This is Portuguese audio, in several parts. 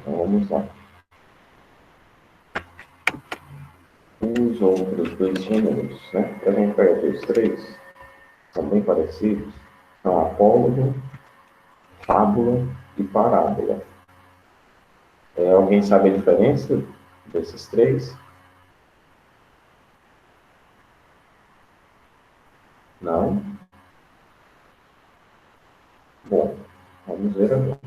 Então vamos lá. Os outros dois gêneros, né? A gente pega aqui os três, são bem parecidos. São apólogo, fábula e parábola. Alguém sabe a diferença desses três? Não? Bom, vamos ver agora.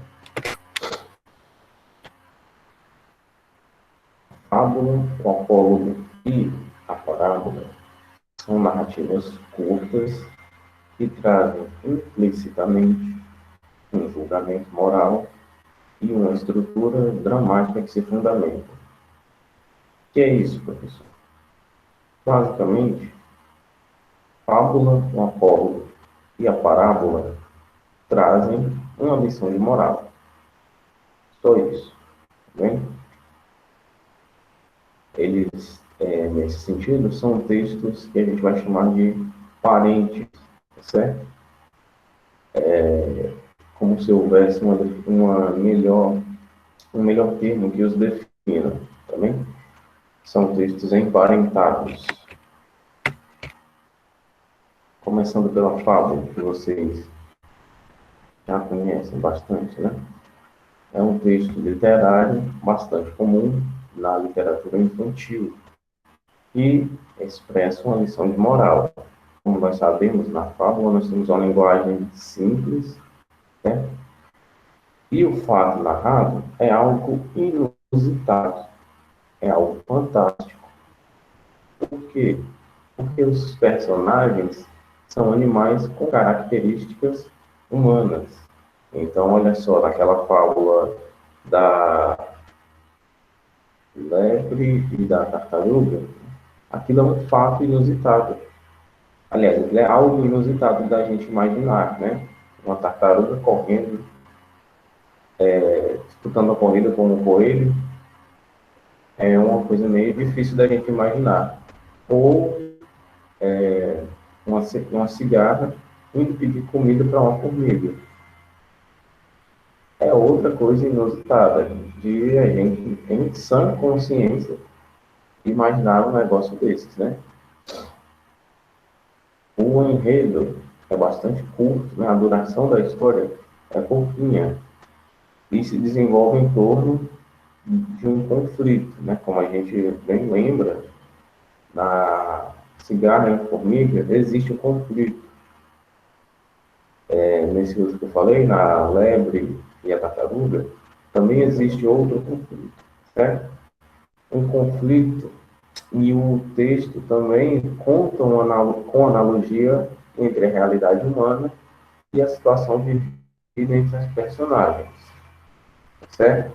A fábula, o apólogo e a parábola são narrativas curtas que trazem implicitamente um julgamento moral e uma estrutura dramática que se fundamenta. O que é isso, professor? Basicamente, fábula, o apólogo e a parábola trazem uma lição de moral. Só isso. Tá bem? Eles, nesse sentido, são textos que a gente vai chamar de parentes, certo? Como se houvesse um melhor termo que os defina, tá bem? São textos emparentados. Começando pela fábula, que vocês já conhecem bastante, né? É um texto literário bastante comum na literatura infantil e expressa uma lição de moral. Como nós sabemos, na fábula nós temos uma linguagem simples, né? E o fato narrado é algo inusitado, é algo fantástico. Por quê? Porque os personagens são animais com características humanas. Então, olha só, naquela fábula da lebre e da tartaruga, aquilo é um fato inusitado. Aliás, aquilo é algo inusitado da gente imaginar, né? Uma tartaruga correndo, disputando a corrida com um coelho, é uma coisa meio difícil da gente imaginar. Ou uma cigarra indo pedir comida para uma formiga. É outra coisa inusitada de a gente, em sã consciência, imaginar um negócio desses, né? O enredo é bastante curto, né? A duração da história é pouquinha e se desenvolve em torno de um conflito, né? Como a gente bem lembra, na cigarra e formiga existe um conflito. Nesse uso que eu falei, na lebre e a tartaruga, também existe outro conflito, certo? Um conflito e o texto também conta com analogia entre a realidade humana e a situação vivida entre as personagens, certo?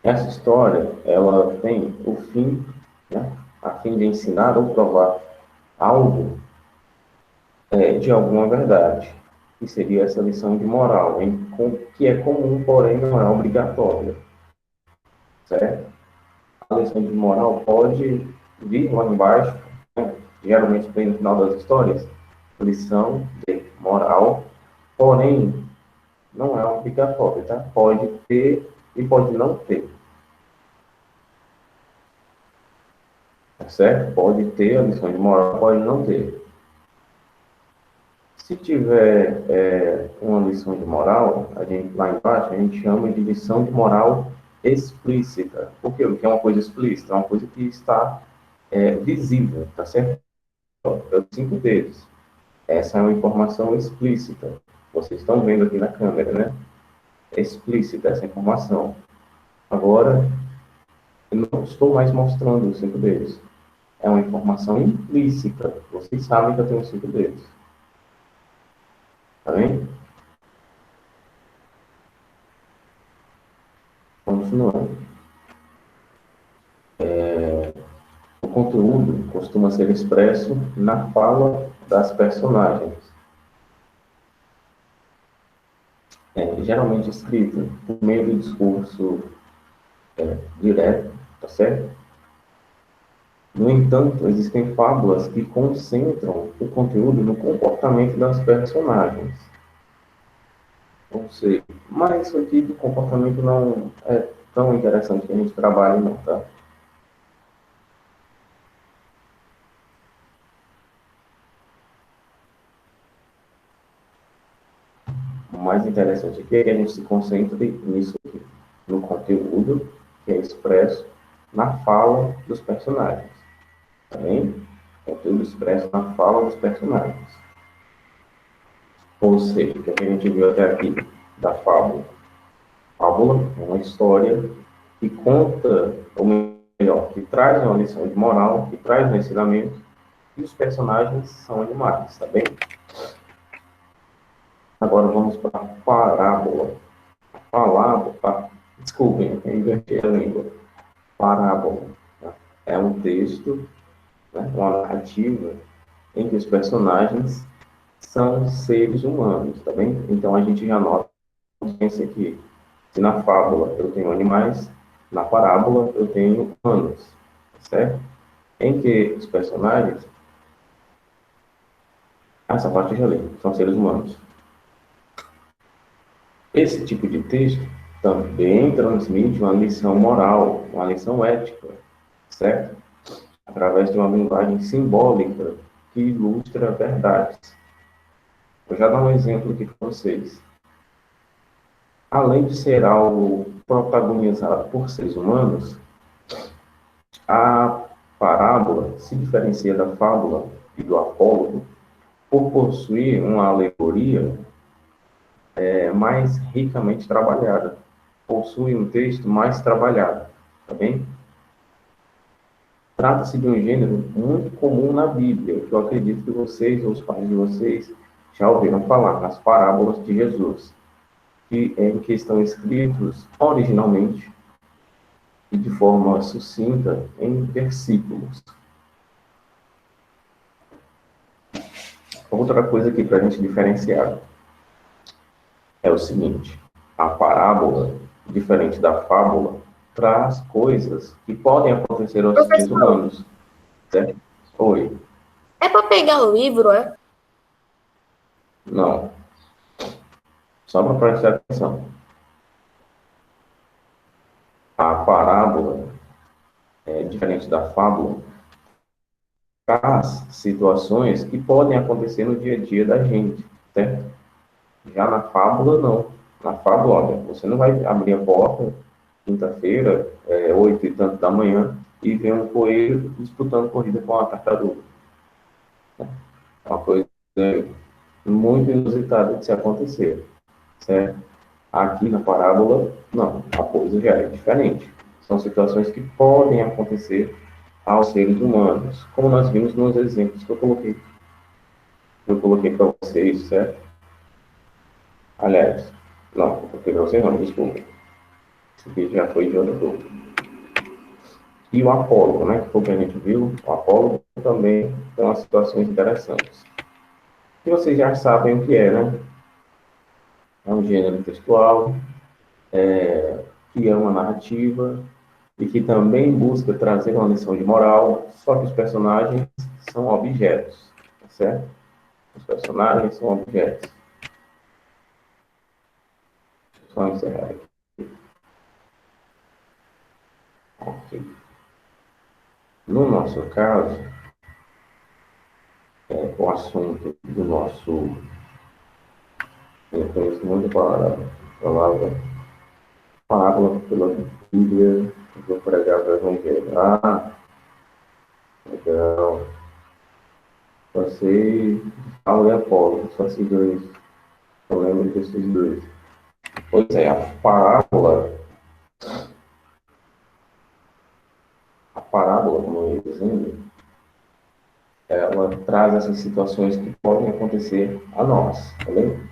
Essa história, ela tem o fim, né, a fim de ensinar ou provar algo de alguma verdade, que seria essa lição de moral, que é comum, porém não é obrigatória, certo? A lição de moral pode vir lá embaixo, né? Geralmente vem no final das histórias, lição de moral, porém não é obrigatória, tá? Pode ter e pode não ter, tá certo? Pode ter a lição de moral, pode não ter. Se tiver uma lição de moral, lá embaixo a gente chama de lição de moral explícita. Por quê? Porque é uma coisa explícita, é uma coisa que está visível, tá certo? Eu cinco dedos. Essa é uma informação explícita. Vocês estão vendo aqui na câmera, né? É explícita essa informação. Agora, eu não estou mais mostrando os cinco dedos. É uma informação implícita. Vocês sabem que eu tenho cinco dedos. Tá vendo? Continuando. O conteúdo costuma ser expresso na fala das personagens. Geralmente escrito por meio do discurso direto, tá certo? No entanto, existem fábulas que concentram o conteúdo no comportamento das personagens. Ou seja, mas isso aqui do comportamento não é tão interessante que a gente trabalhe, não, tá? O mais interessante aqui é que a gente se concentre nisso aqui, no conteúdo que é expresso na fala dos personagens, tá bem? Conteúdo expresso na fala dos personagens. Ou seja, o que a gente viu até aqui da fábula. Fábula é uma história que conta, ou melhor, que traz uma lição de moral, que traz um ensinamento, e os personagens são animais, tá bem? Agora vamos para a parábola. Parábola, desculpem, eu inverti a língua. Parábola, tá? É um texto, né, uma narrativa, em que os personagens são seres humanos, tá bem? Então a gente já nota a diferença aqui. Se na fábula eu tenho animais, na parábola eu tenho humanos, certo? Em que os personagens, essa parte eu já li, são seres humanos. Esse tipo de texto também transmite uma lição moral, uma lição ética, certo? Através de uma linguagem simbólica que ilustra verdades. Vou já dar um exemplo aqui para vocês. Além de ser algo protagonizado por seres humanos, a parábola se diferencia da fábula e do apólogo por possuir uma alegoria mais ricamente trabalhada, possui um texto mais trabalhado, tá bem? Trata-se de um gênero muito comum na Bíblia, que eu acredito que vocês ou os pais de vocês já ouviram falar, nas parábolas de Jesus, em que estão escritos originalmente e de forma sucinta em versículos. Outra coisa aqui para a gente diferenciar é o seguinte: a parábola, diferente da fábula, traz coisas que podem acontecer aos seres Professor, humanos, certo? Oi, é para pegar o livro, é? não, só para prestar atenção. A parábola é diferente da fábula, traz situações que podem acontecer no dia a dia da gente, certo? Já na fábula, não. Na fábula, olha, você não vai abrir a porta quinta-feira, 8 e tanto da manhã, e ver um coelho disputando corrida com uma tartaruga. É uma coisa muito inusitada de se acontecer, certo? Aqui na parábola, não, a coisa já é diferente. São situações que podem acontecer aos seres humanos, como nós vimos nos exemplos que eu coloquei para vocês, certo? Aliás, não, eu coloquei para vocês não, desculpa. Isso aqui já foi de outro grupo. E o Apolo, né, que foi o que a gente viu, o Apolo também tem umas situações interessantes. Que vocês já sabem o que é, né? É um gênero textual, que é uma narrativa e que também busca trazer uma lição de moral, só que os personagens são objetos, tá certo? Os personagens são objetos. Só encerrar aqui. Ok. No nosso caso, o assunto do nosso. Eu conheço muito palavra pela Bíblia, eu vou pregar o Evangelho. Ah, legal. Passei Paulo e Apolo, só esses dois. Eu lembro desses dois. Pois é, a parábola, como eu ia dizendo, ela traz essas situações que podem acontecer a nós, tá bem?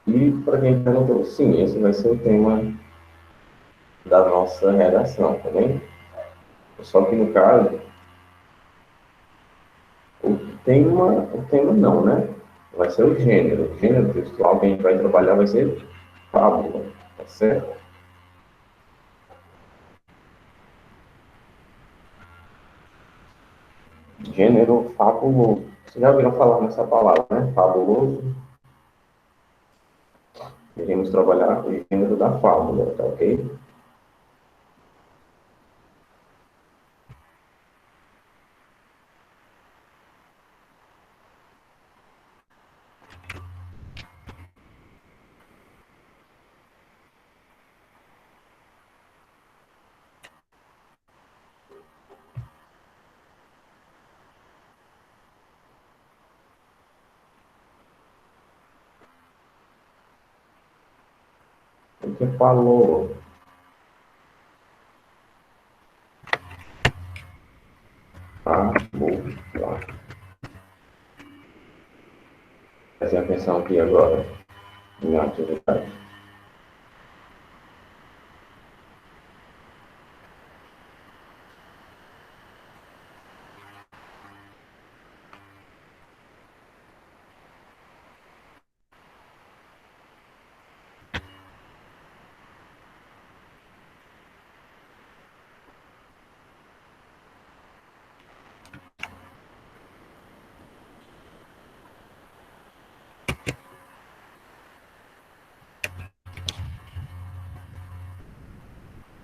E para quem perguntou, sim, esse vai ser o tema da nossa redação, tá bem? Só que no caso, o tema não, né? Vai ser o gênero. O gênero textual que a gente vai trabalhar vai ser fábula, tá certo? Gênero fabuloso. Vocês já ouviram falar nessa palavra, né? Fabuloso. Iremos trabalhar o gênero da fábula, tá ok? O que falou? Fábula. Preste atenção aqui agora, minha atividade.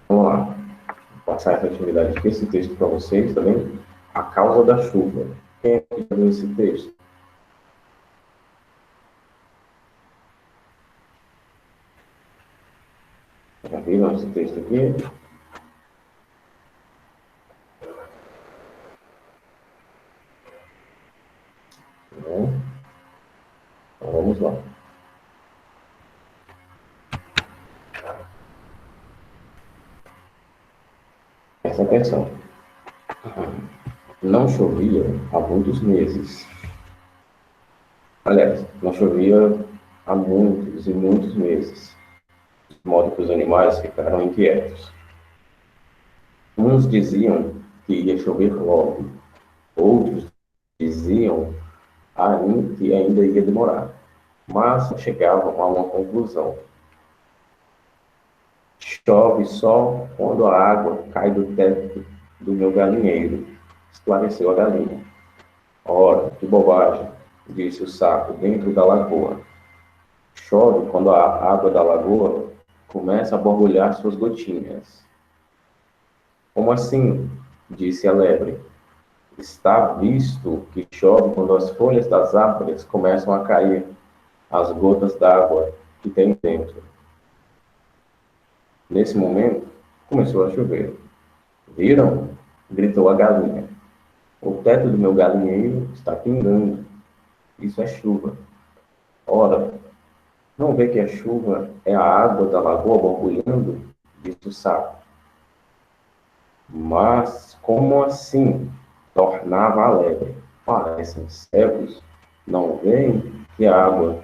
Vamos lá. Vou passar essa atividade aqui, esse texto para vocês, tá vendo? A causa da chuva. Quem é que já viu esse texto? Já viram esse texto aqui? Não? Então vamos lá. Presta atenção. Não chovia há muitos meses. Aliás, não chovia há muitos e muitos meses, de modo que os animais ficaram inquietos. Uns diziam que ia chover logo, outros diziam que ainda ia demorar, mas chegavam a uma conclusão. Chove só quando a água cai do teto do meu galinheiro, esclareceu a galinha. Ora, que bobagem, disse o sapo dentro da lagoa. Chove quando a água da lagoa começa a borbulhar suas gotinhas. Como assim? Disse a lebre. Está visto que chove quando as folhas das árvores começam a cair, as gotas d'água que tem dentro. Nesse momento, começou a chover. Viram? Gritou a galinha. O teto do meu galinheiro está pingando. Isso é chuva. Ora, não vê que a chuva é a água da lagoa borbulhando? Disse o sapo. Mas como assim? Tornava alegre. Parecem cegos. Não veem que a água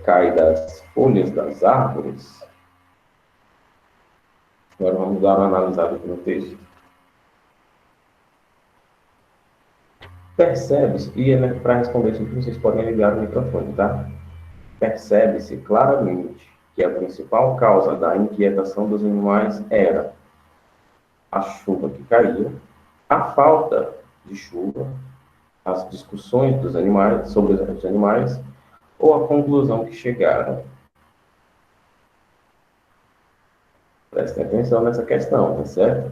cai das folhas das árvores? Agora vamos dar uma analisada aqui no texto. Percebe-se, e para responder isso, vocês podem ligar o microfone, tá? Percebe-se claramente que a principal causa da inquietação dos animais era a chuva que caía, a falta de chuva, as discussões dos animais sobre os animais ou a conclusão que chegaram. Prestem atenção nessa questão, tá certo?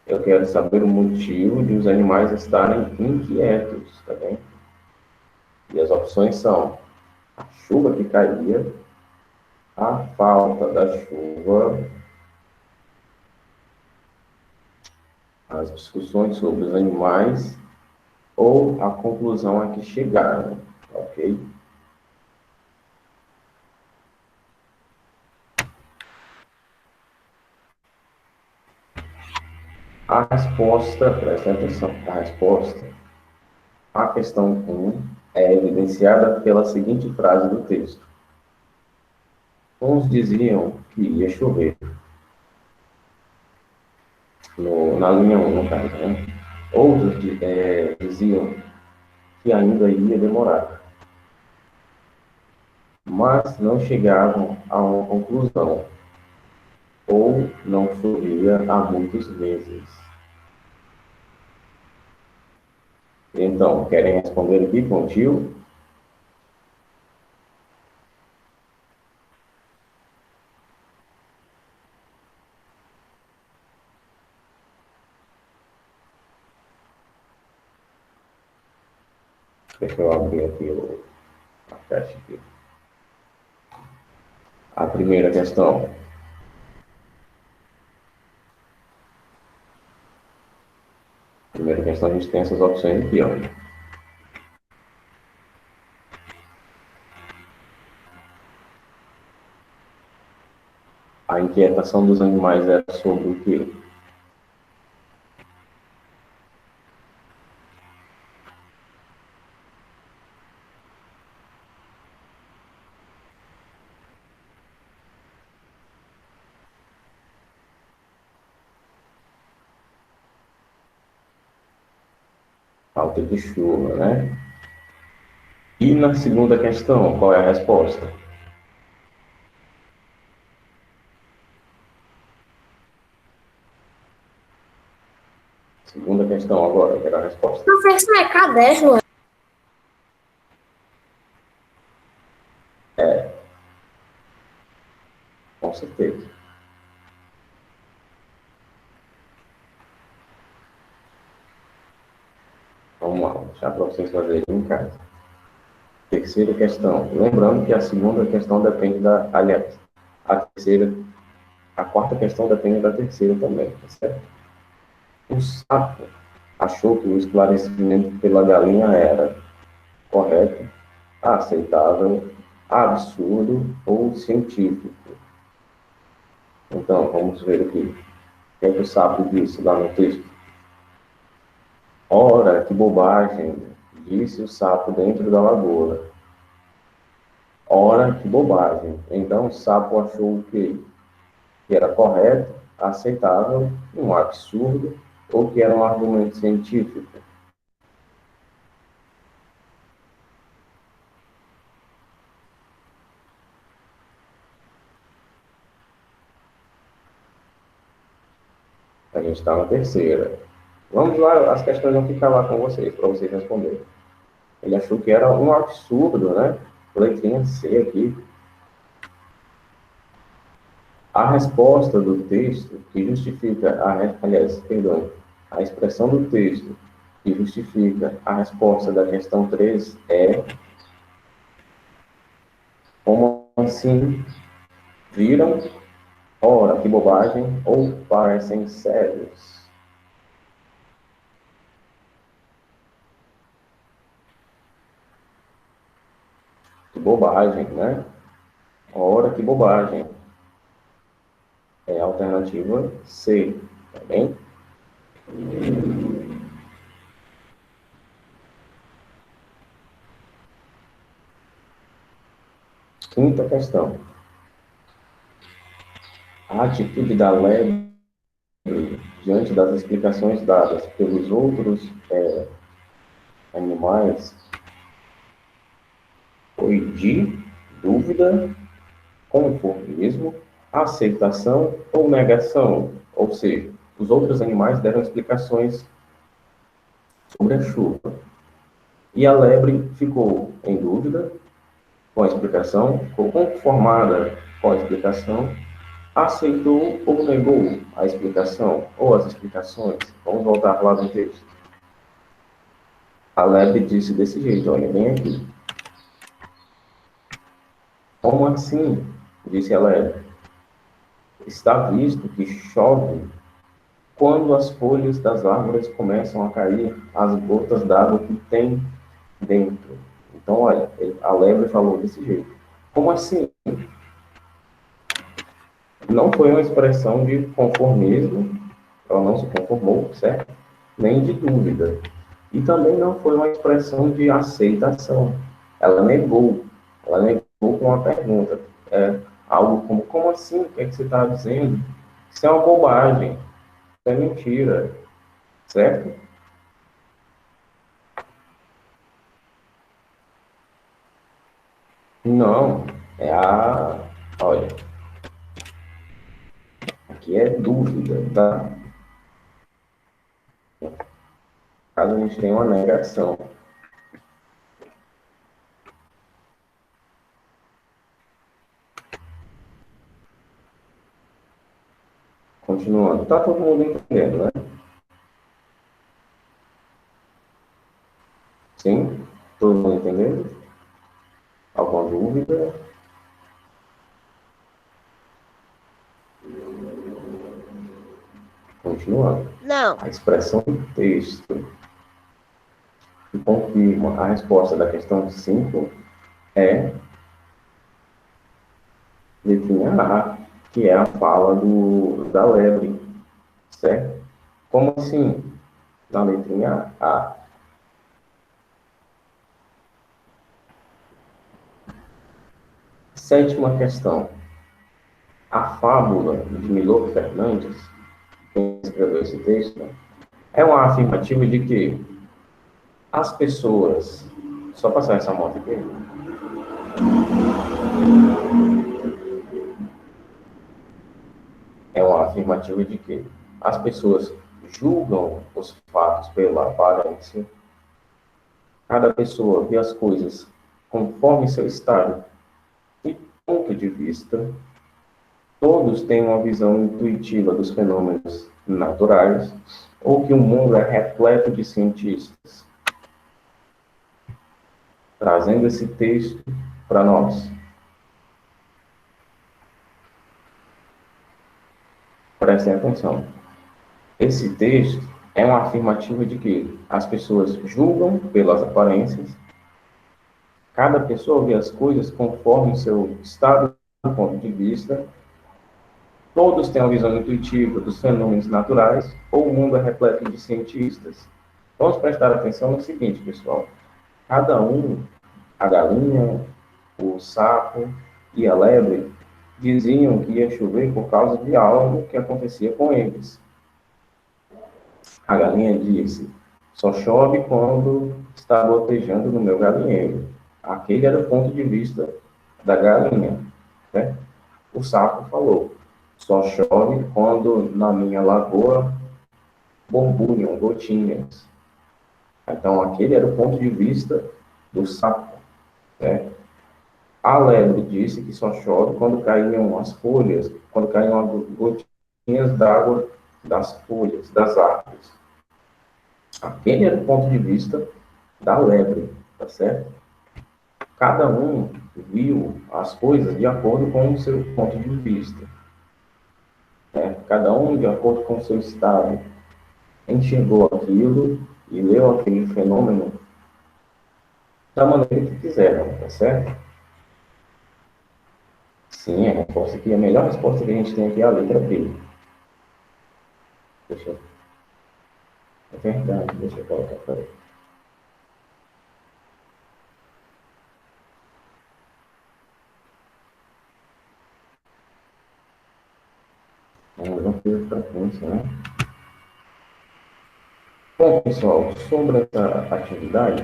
Eu quero saber o motivo de os animais estarem inquietos, tá bem? E as opções são a chuva que caía, a falta da chuva, as discussões sobre os animais ou a conclusão a que chegaram, ok? A resposta, presta atenção, a resposta à questão 1 é evidenciada pela seguinte frase do texto. Uns diziam que ia chover. Na linha 1, no caso, né? Outros diziam que ainda ia demorar. Mas não chegavam a uma conclusão, ou não chovia há muitos meses. Então, querem responder aqui com o tio? Deixa eu abrir aqui a caixa aqui. A primeira questão. A primeira questão, a gente tem essas opções aqui, ó. A inquietação dos animais era sobre o quê? Falta de chuva, né? E na segunda questão, qual é a resposta? Segunda questão agora, quero a resposta. Professor, é caderno? Com certeza. Vamos lá, vou deixar para vocês fazerem em casa. Terceira questão. Lembrando que a segunda questão depende da... Aliás, a terceira... A quarta questão depende da terceira também, tá certo? O sapo achou que o esclarecimento pela galinha era correto, aceitável, absurdo ou científico. Então, vamos ver aqui. O que é que o sapo disse lá no texto? Ora, que bobagem, disse o sapo dentro da lagoa. Ora, que bobagem. Então, o sapo achou o quê? Que era correto, aceitável, um absurdo, ou que era um argumento científico. A gente está na terceira. Vamos lá, as questões vão ficar lá com vocês, para vocês responderem. Ele achou que era um absurdo, né? Letrinha C aqui. A resposta do texto que justifica, aliás, perdão, a expressão do texto que justifica a resposta da questão 3 é: como assim viram? Ora, que bobagem, ou parecem sérios. Que bobagem, né? Ora, que bobagem. É a alternativa C, tá bem? Quinta questão. A atitude da lebre diante das explicações dadas pelos outros animais foi de dúvida, conformismo, aceitação ou negação. Ou seja, os outros animais deram explicações sobre a chuva. E a lebre ficou em dúvida com a explicação, ficou conformada com a explicação, aceitou ou negou a explicação ou as explicações. Vamos voltar lá no texto. A lebre disse desse jeito, olha, bem aqui. Como assim? Disse a lebre. Está visto que chove quando as folhas das árvores começam a cair, as gotas d'água que tem dentro. Então, olha, a lebre falou desse jeito. Como assim? Não foi uma expressão de conformismo, ela não se conformou, certo? Nem de dúvida. E também não foi uma expressão de aceitação. Ela negou com uma pergunta. Algo como assim? O que é que você está dizendo? Isso é uma bobagem, isso é mentira, certo? Não, olha, aqui é dúvida, tá? caso a gente tenha uma negação. Continuando. Está todo mundo entendendo, né? Sim? Todo mundo entendendo? Alguma dúvida? Continuando. Não. A expressão do texto que confirma a resposta da questão 5 é letrinha A, que é a fala da lebre, certo? Como assim? Na letrinha A. Sétima questão. A fábula de Milor Fernandes, quem escreveu esse texto, é uma afirmativa de que as pessoas. Só passar essa moto aqui. É uma afirmativa de que as pessoas julgam os fatos pela aparência. Cada pessoa vê as coisas conforme seu estado e ponto de vista. Todos têm uma visão intuitiva dos fenômenos naturais, ou que o mundo é repleto de cientistas. Trazendo esse texto para nós. Prestem atenção. Esse texto é uma afirmativa de que as pessoas julgam pelas aparências, cada pessoa vê as coisas conforme seu estado do ponto de vista, todos têm uma visão intuitiva dos fenômenos naturais, ou o mundo é repleto de cientistas. Vamos prestar atenção no seguinte, pessoal. Cada um, a galinha, o sapo e a lebre, diziam que ia chover por causa de algo que acontecia com eles. A galinha disse: só chove quando está gotejando no meu galinheiro. Aquele era o ponto de vista da galinha, né? O sapo falou: só chove quando na minha lagoa borbulham gotinhas. Então, aquele era o ponto de vista do sapo, né? A lebre disse que só chove quando caíam as folhas, quando caíam as gotinhas d'água das folhas, das árvores. Aquele era o ponto de vista da lebre, tá certo? Cada um viu as coisas de acordo com o seu ponto de vista, né? Cada um de acordo com o seu estado enxergou aquilo e leu aquele fenômeno da maneira que quiseram, tá certo? Sim, a resposta aqui, a melhor resposta que a gente tem aqui é a letra B. Deixa eu... É verdade, deixa eu colocar para aí. Não teve frequência, né? Bom, pessoal, sobre essa atividade,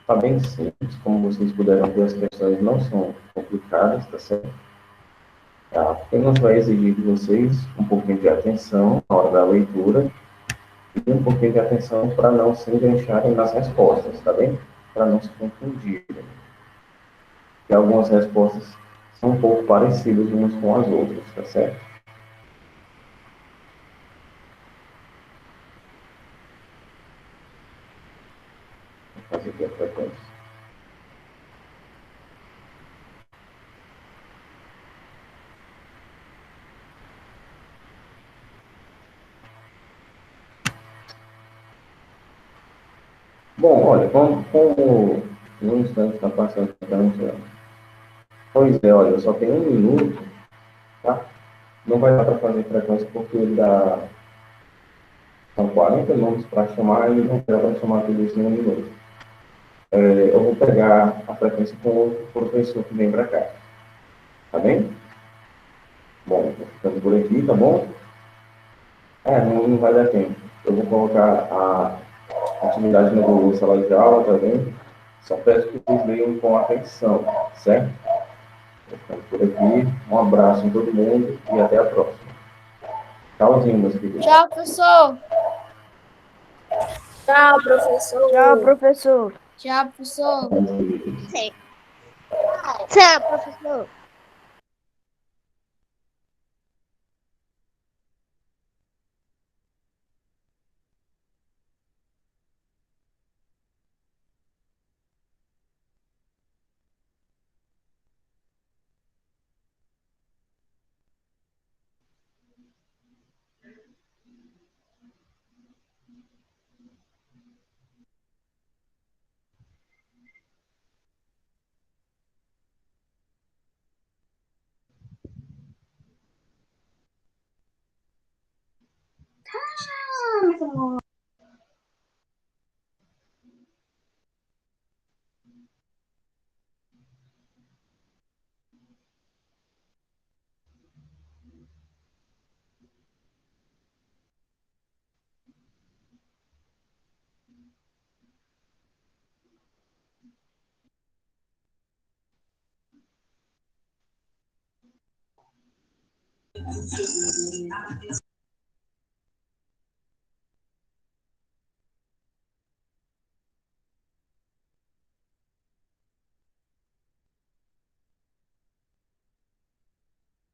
está bem simples. Como vocês puderam ver, as questões não são complicadas, tá certo? Apenas vai exigir de vocês um pouquinho de atenção na hora da leitura e um pouquinho de atenção para não se engancharem nas respostas, tá bem? Para não se confundirem. E algumas respostas são um pouco parecidas umas com as outras, tá certo? Vou fazer aqui a frequência. Bom, olha, como no instante está passando, pois é, olha, eu só tenho 1 minuto, tá? Não vai dar para fazer frequência porque são 40 nomes para chamar e não dá para chamar tudo isso em 1 minuto. Eu vou pegar a frequência com outro professor que vem para cá. Tá bem? Bom, vou ficando por aqui, tá bom? Não vai dar tempo. Eu vou colocar a atividade no Google Sala de Aula, tá bem? Só peço que vocês leiam com atenção, certo? Vou ficando por aqui. Um abraço em todo mundo e até a próxima. Tchauzinho, meus queridos. Tchau, professor. Tchau, Tchau, professor. professor. Tchau, professor. Sim. Tchau, professor.